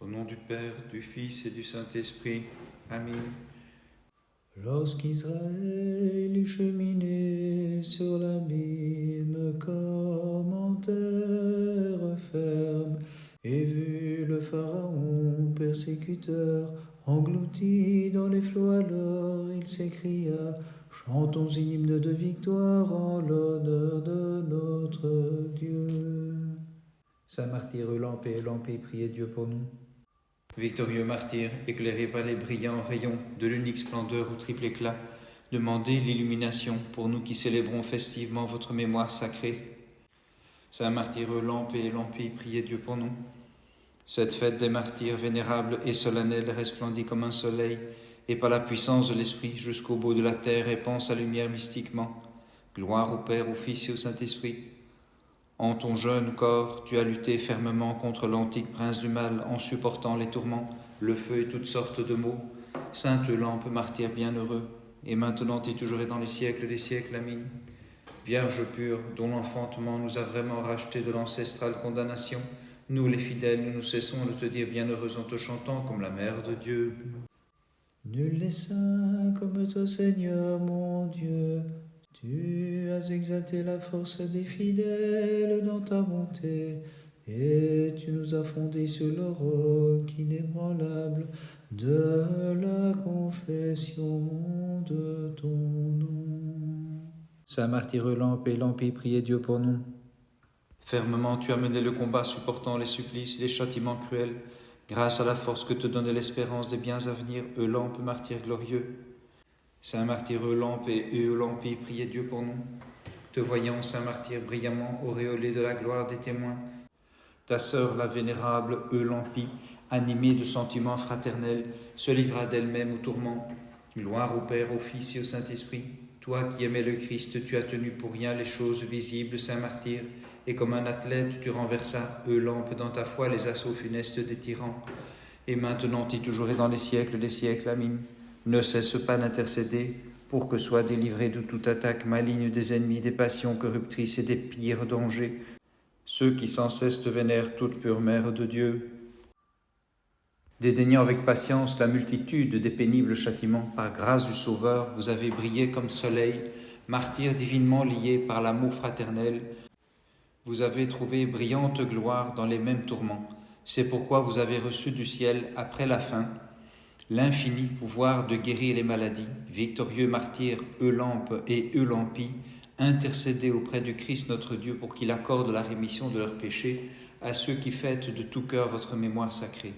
Au nom du Père, du Fils et du Saint-Esprit. Amen. Lorsqu'Israël eut cheminé sur l'abîme comme en terre ferme, et vu le Pharaon persécuteur englouti dans les flots, alors il s'écria: chantons un hymne de victoire en l'honneur de notre Dieu. Saint martyr Eulampe et Eulampe, priez Dieu pour nous. Victorieux martyr, éclairé par les brillants rayons de l'unique splendeur au triple éclat, demandez l'illumination pour nous qui célébrons festivement votre mémoire sacrée. Saint martyr Eulampe et Eulampe, priez Dieu pour nous. Cette fête des martyrs vénérable et solennelle resplendit comme un soleil, et par la puissance de l'Esprit jusqu'au bout de la terre répand sa lumière mystiquement. Gloire au Père, au Fils et au Saint-Esprit. En ton jeune corps, tu as lutté fermement contre l'antique prince du mal en supportant les tourments, le feu et toutes sortes de maux. Sainte Eulampe, martyr bienheureux, et maintenant et toujours et dans les siècles des siècles. Amen. Vierge pure, dont l'enfantement nous a vraiment rachetés de l'ancestrale condamnation, nous les fidèles, nous cessons de te dire bienheureuse en te chantant comme la Mère de Dieu. Nul n'est saint comme toi, Seigneur mon Dieu. Tu as exalté la force des fidèles dans ta bonté, et tu nous as fondés sur le roc inébranlable de la confession de ton nom. Saint martyr Eulampe et Eulampe, priez Dieu pour nous. Fermement tu as mené le combat supportant les supplices et les châtiments cruels, grâce à la force que te donnait l'espérance des biens à venir, Eulampe, martyr glorieux. Saint martyr Eulampe et Eulampe, priez Dieu pour nous. Te voyant, Saint martyr, brillamment auréolé de la gloire des témoins, ta sœur, la vénérable Eulampe, animée de sentiments fraternels, se livra d'elle-même au tourment. Gloire au Père, au Fils et au Saint-Esprit. Toi qui aimais le Christ, tu as tenu pour rien les choses visibles, Saint martyr, et comme un athlète, tu renversas, Eulampe, dans ta foi les assauts funestes des tyrans. Et maintenant et toujours et dans les siècles des siècles. Amen. Ne cesse pas d'intercéder pour que soient délivrés de toute attaque maligne des ennemis, des passions corruptrices et des pires dangers, ceux qui sans cesse te vénèrent, toute pure Mère de Dieu. Dédaignant avec patience la multitude des pénibles châtiments, par grâce du Sauveur, vous avez brillé comme soleil, martyrs divinement liés par l'amour fraternel. Vous avez trouvé brillante gloire dans les mêmes tourments. C'est pourquoi vous avez reçu du ciel, après la fin, l'infini pouvoir de guérir les maladies. Victorieux martyrs Eulampe et Eulampe, intercédez auprès du Christ notre Dieu pour qu'il accorde la rémission de leurs péchés à ceux qui fêtent de tout cœur votre mémoire sacrée.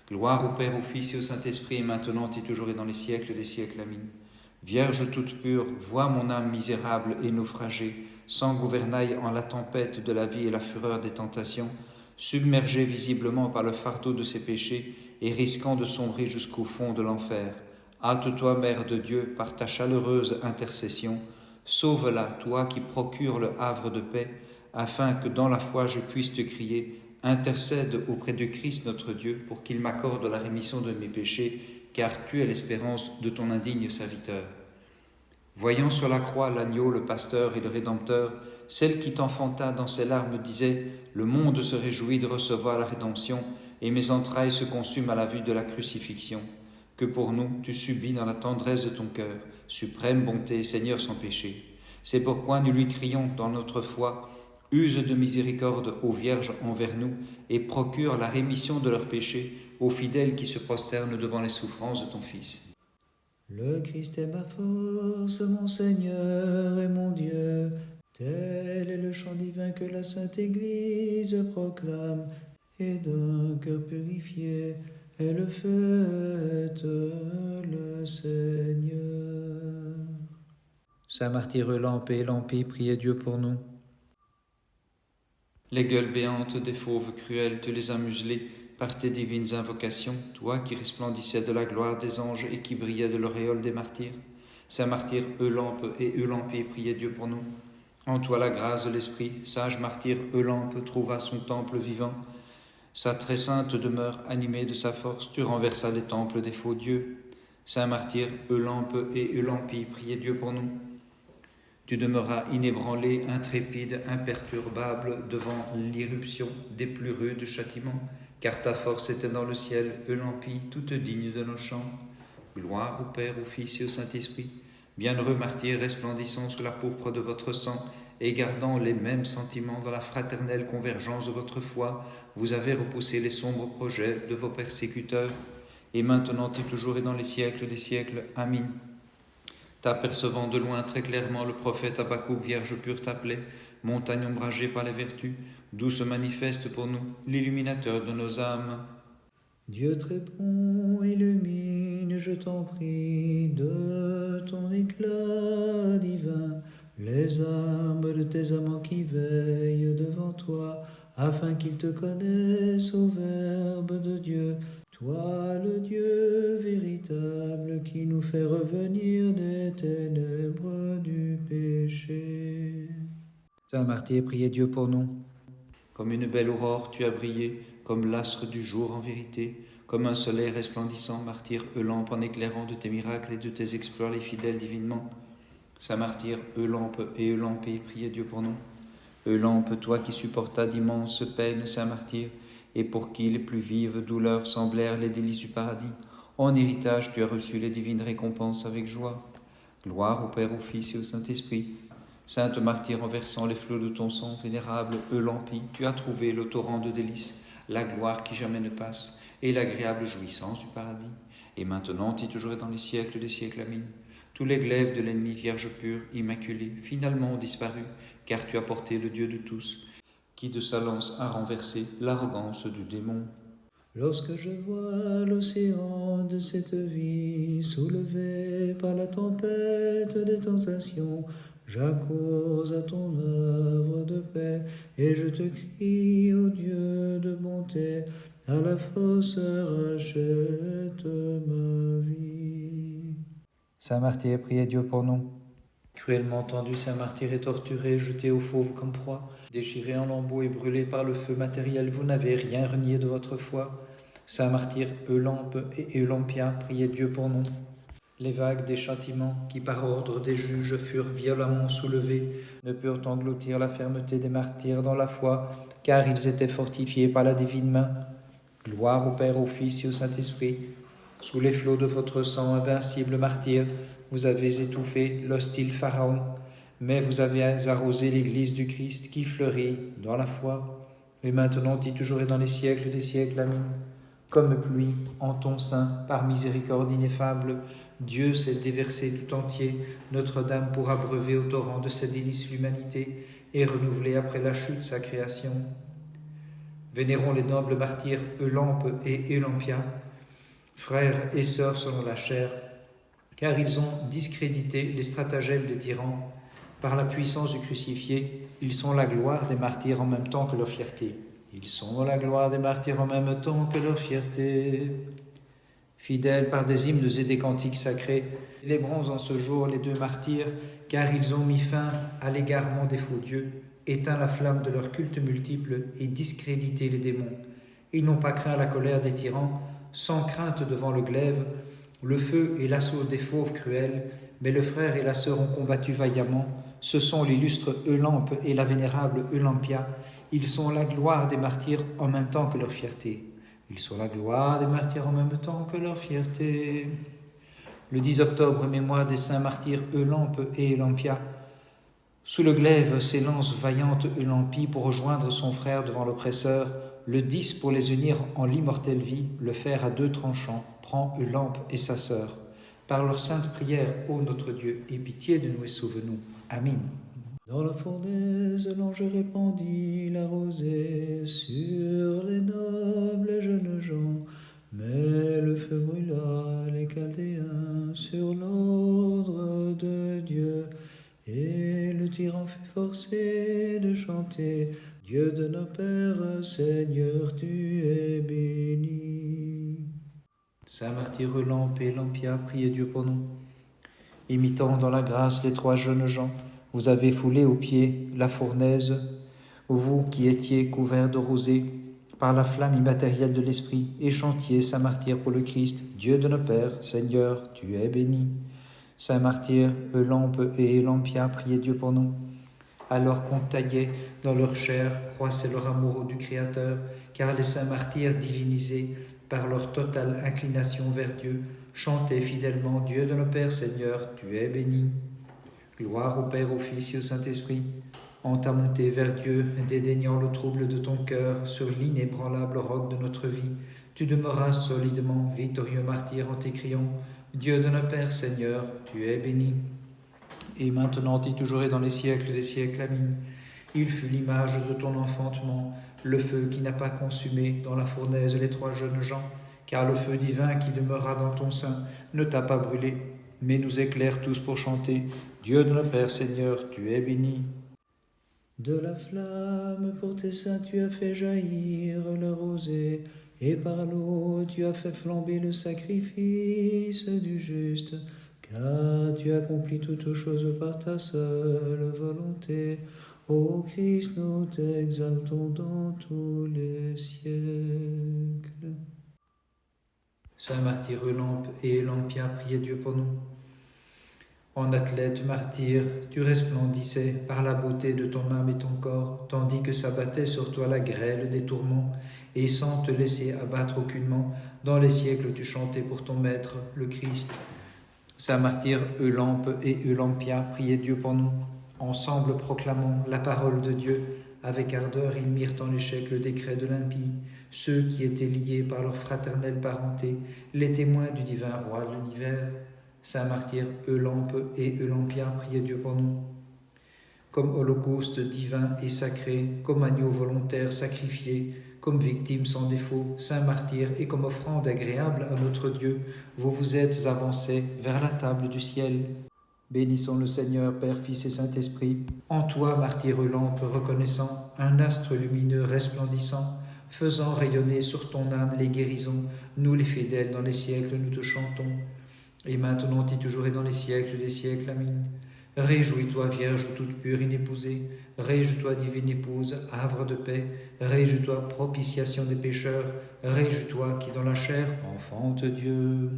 Gloire au Père, au Fils et au Saint-Esprit, et maintenant et toujours et dans les siècles des siècles. Amen. Vierge toute pure, vois mon âme misérable et naufragée, sans gouvernail en la tempête de la vie et la fureur des tentations, submergée visiblement par le fardeau de ses péchés et risquant de sombrer jusqu'au fond de l'enfer. Hâte-toi, Mère de Dieu, par ta chaleureuse intercession, sauve-la, toi qui procures le havre de paix, afin que dans la foi je puisse te crier, intercède auprès de Christ notre Dieu pour qu'il m'accorde la rémission de mes péchés, car tu es l'espérance de ton indigne serviteur. Voyant sur la croix l'agneau, le pasteur et le rédempteur, celle qui t'enfanta dans ses larmes disait « Le monde se réjouit de recevoir la rédemption, et mes entrailles se consument à la vue de la crucifixion. Que pour nous, tu subis dans la tendresse de ton cœur, suprême bonté, Seigneur sans péché. C'est pourquoi nous lui crions dans notre foi, use de miséricorde aux vierges envers nous, et procure la rémission de leurs péchés aux fidèles qui se prosternent devant les souffrances de ton Fils. » Le Christ est ma force, mon Seigneur et mon Dieu. Tel est le chant divin que la Sainte Église proclame, et d'un cœur purifié, elle fête le Seigneur. Saint martyr Eulampe et Eulampe, priez Dieu pour nous. Les gueules béantes des fauves cruels te les as muselées par tes divines invocations, toi qui resplendissais de la gloire des anges et qui brillais de l'auréole des martyrs. Saint martyr Eulampe et Eulampe, priez Dieu pour nous. En toi la grâce de l'Esprit, sage martyr Eulampe trouva son temple vivant. Sa très sainte demeure animée de sa force, tu renversas les temples des faux dieux. Saint martyr Eulampe et Eulampe, priez Dieu pour nous. Tu demeuras inébranlé, intrépide, imperturbable devant l'irruption des plus rudes châtiments, car ta force était dans le ciel, Eulampie, toute digne de nos chants. Gloire au Père, au Fils et au Saint-Esprit. Bienheureux martyrs resplendissant sous la pourpre de votre sang, et gardant les mêmes sentiments dans la fraternelle convergence de votre foi, vous avez repoussé les sombres projets de vos persécuteurs, et maintenant et toujours et dans les siècles des siècles. Amin. T'apercevant de loin très clairement, le prophète Habakkuk, Vierge pure, t'appelait, montagne ombragée par les vertus, d'où se manifeste pour nous l'illuminateur de nos âmes. Dieu très bon, illumine, je t'en prie, de ton éclat divin, les âmes de tes amants qui veillent devant toi, afin qu'ils te connaissent au Verbe de Dieu, toi le Dieu véritable qui nous fait revenir des ténèbres du péché. Saint martyr, priez Dieu pour nous. Comme une belle aurore, tu as brillé, comme l'astre du jour en vérité, comme un soleil resplendissant, martyr Eulampe, en éclairant de tes miracles et de tes exploits les fidèles divinement. Saint martyr Eulampe et Eulampie, priez Dieu pour nous. Eulampe, toi qui supportas d'immenses peines, Saint martyr, et pour qui les plus vives douleurs semblèrent les délices du paradis, en héritage tu as reçu les divines récompenses avec joie. Gloire au Père, au Fils et au Saint-Esprit. Sainte martyre, en versant les flots de ton sang, vénérable Eulampie, tu as trouvé le torrent de délices, la gloire qui jamais ne passe, et l'agréable jouissance du paradis. Et maintenant, et toujours et dans les siècles des siècles, amin. Tous les glaives de l'ennemi, Vierge pure, immaculée, finalement ont disparu, car tu as porté le Dieu de tous, qui de sa lance a renversé l'arrogance du démon. Lorsque je vois l'océan de cette vie soulevé par la tempête des tentations, j'accours à ton œuvre de paix et je te crie, ô Dieu de bonté, à la force rachète ma vie. Saint martyr, priez Dieu pour nous. Cruellement tendu, Saint martyr est torturé, jeté aux fauves comme proie, déchiré en lambeaux et brûlé par le feu matériel, vous n'avez rien renié de votre foi. Saint martyr Eulampe et Eulampia, priez Dieu pour nous. Les vagues des châtiments, qui par ordre des juges furent violemment soulevées, ne purent engloutir la fermeté des martyrs dans la foi, car ils étaient fortifiés par la divine main. Gloire au Père, au Fils et au Saint-Esprit. Sous les flots de votre sang, invincible martyr, vous avez étouffé l'hostile Pharaon, mais vous avez arrosé l'Église du Christ qui fleurit dans la foi. Et maintenant, et toujours et dans les siècles des siècles, amin. Comme pluie en ton sein, par miséricorde ineffable, Dieu s'est déversé tout entier, Notre-Dame pour abreuver au torrent de sa délice l'humanité et renouveler après la chute sa création. Vénérons les nobles martyrs Eulampe et Eulampia, frères et sœurs selon la chair, car ils ont discrédité les stratagèmes des tyrans. Par la puissance du crucifié, ils sont la gloire des martyrs en même temps que leur fierté. Ils sont la gloire des martyrs en même temps que leur fierté. Fidèles par des hymnes et des cantiques sacrés, célébrons en ce jour les deux martyrs, car ils ont mis fin à l'égarement des faux dieux, éteint la flamme de leur culte multiple et discrédité les démons. Ils n'ont pas craint la colère des tyrans, sans crainte devant le glaive, le feu et l'assaut des fauves cruels, mais le frère et la sœur ont combattu vaillamment. Ce sont l'illustre Eulampe et la vénérable Eulampia. Ils sont la gloire des martyrs en même temps que leur fierté. Ils sont la gloire des martyrs en même temps que leur fierté. Le 10 octobre, mémoire des saints martyrs Eulampe et Eulampia. Sous le glaive s'élance vaillante Eulampie pour rejoindre son frère devant l'oppresseur. Le 10 pour les unir en l'immortelle vie, le fer à deux tranchants, prend Eulampe et sa sœur. Par leur sainte prière, ô notre Dieu, aie pitié de nous et sauve-nous. Amin. Dans la fournaise, l'ange répandit la rosée sur les nobles et jeunes gens, mais le feu brûla les Chaldéens sur l'ordre de Dieu, et le tyran fut forcé de chanter « Dieu de nos pères, Seigneur, tu es béni ». Saint martyr Eulampe et Eulampia, priez Dieu pour nous. Imitant dans la grâce les trois jeunes gens, vous avez foulé aux pieds la fournaise, vous qui étiez couverts de rosée par la flamme immatérielle de l'Esprit, et chantiez Saint martyr pour le Christ, Dieu de nos pères, Seigneur, tu es béni. Saint martyr Eulampe et Eulampia, priez Dieu pour nous. alors qu'on taillait dans leur chair, croissait leur amour du Créateur, car les saints martyrs divinisés par leur totale inclination vers Dieu, chantaient fidèlement: Dieu de nos pères, Seigneur, tu es béni. Gloire au Père, au Fils et au Saint-Esprit, en ta montée vers Dieu, dédaignant le trouble de ton cœur, sur l'inébranlable roc de notre vie, tu demeuras solidement, victorieux martyr, en t'écriant: Dieu de nos pères, Seigneur, tu es béni. Et maintenant et toujours et dans les siècles des siècles, Amen. Il fut l'image de ton enfantement, le feu qui n'a pas consumé dans la fournaise les 3 jeunes gens, car le feu divin qui demeura dans ton sein ne t'a pas brûlé, mais nous éclaire tous pour chanter: Dieu de nos pères, Seigneur, tu es béni. De la flamme pour tes saints tu as fait jaillir le rosée, et par l'eau tu as fait flamber le sacrifice du juste, car tu accomplis toutes choses par ta seule volonté. Ô Christ, nous t'exaltons dans tous les siècles. Saint martyr Eulampe et Eulampia, priez Dieu pour nous. En athlète martyr, tu resplendissais par la beauté de ton âme et ton corps, tandis que s'abattait sur toi la grêle des tourments, et sans te laisser abattre aucunement, dans les siècles tu chantais pour ton Maître, le Christ. Saint martyr Eulampe et Eulampia, priez Dieu pour nous. Ensemble proclamant la parole de Dieu, avec ardeur ils mirent en échec le décret de l'impie, ceux qui étaient liés par leur fraternelle parenté, les témoins du divin roi de l'univers. Saint martyr Eulampe et Eulampia, priez Dieu pour nous. Comme holocauste divin et sacré, comme agneau volontaire sacrifié, comme victime sans défaut, saint martyr, et comme offrande agréable à notre Dieu, vous vous êtes avancés vers la table du ciel. Bénissons le Seigneur, Père, Fils et Saint-Esprit. En toi, martyr Eulampe, reconnaissant un astre lumineux resplendissant, faisant rayonner sur ton âme les guérisons, nous les fidèles dans les siècles nous te chantons. Et maintenant et toujours et dans les siècles des siècles, Amen. Réjouis-toi, Vierge toute pure inépousée, réjouis-toi, divine épouse, havre de paix, réjouis-toi, propitiation des pécheurs, réjouis-toi qui dans la chair enfante Dieu.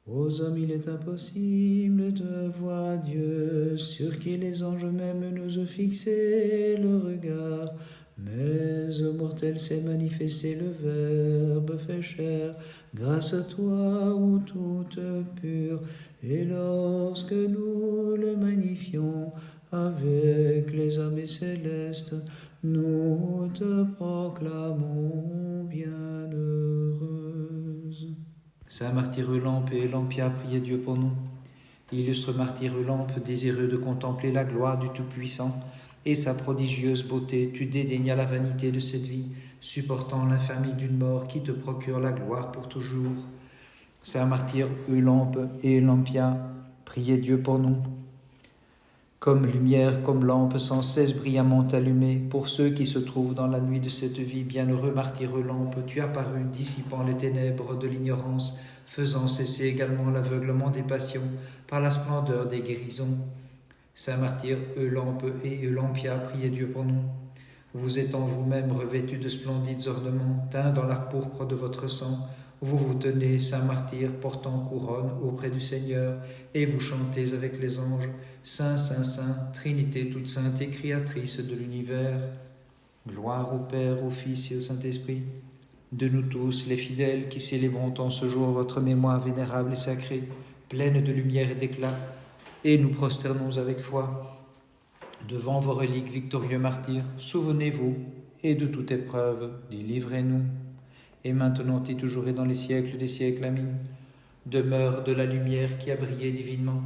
Aux hommes il est impossible de voir Dieu, sur qui les anges même nous ont fixé le regard. Mais aux mortels s'est manifesté le Verbe fait chair, grâce à toi, ô toute pure, et lorsque nous le magnifions avec les armées célestes, nous te proclamons bienheureuse. Saint martyr Eulampe et Eulampia, priez Dieu pour nous. Illustre martyr Eulampe, désireux de contempler la gloire du Tout-Puissant et sa prodigieuse beauté, tu dédaignas la vanité de cette vie, supportant l'infamie d'une mort qui te procure la gloire pour toujours. Saint martyr Eulampe et Eulampia, priez Dieu pour nous. Comme lumière, comme lampe sans cesse brillamment allumée, pour ceux qui se trouvent dans la nuit de cette vie, bienheureux martyr Eulampe, tu apparus, dissipant les ténèbres de l'ignorance, faisant cesser également l'aveuglement des passions par la splendeur des guérisons. Saint martyr Eulampe et Eulampia, priez Dieu pour nous. Vous étant vous-même revêtus de splendides ornements, teints dans la pourpre de votre sang, vous vous tenez, saint martyr, portant couronne auprès du Seigneur, et vous chantez avec les anges: Saint, Saint, Saint, Trinité toute sainte et créatrice de l'univers. Gloire au Père, au Fils et au Saint-Esprit. De nous tous, les fidèles, qui célébrons en ce jour votre mémoire vénérable et sacrée, pleine de lumière et d'éclat, et nous prosternons avec foi devant vos reliques, victorieux martyrs, souvenez-vous, et de toute épreuve, délivrez-nous. Et maintenant et toujours et dans les siècles des siècles, Amen. Demeure de la lumière qui a brillé divinement,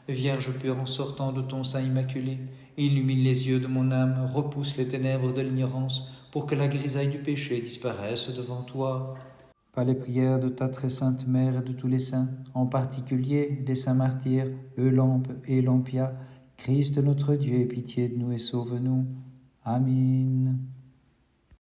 Vierge pure en sortant de ton sein immaculé, illumine les yeux de mon âme, repousse les ténèbres de l'ignorance, pour que la grisaille du péché disparaisse devant toi. Par les prières de ta très sainte Mère et de tous les saints, en particulier des saints martyrs, Eulampe et Eulampia, Christ notre Dieu, aie pitié de nous et sauve-nous. Amen.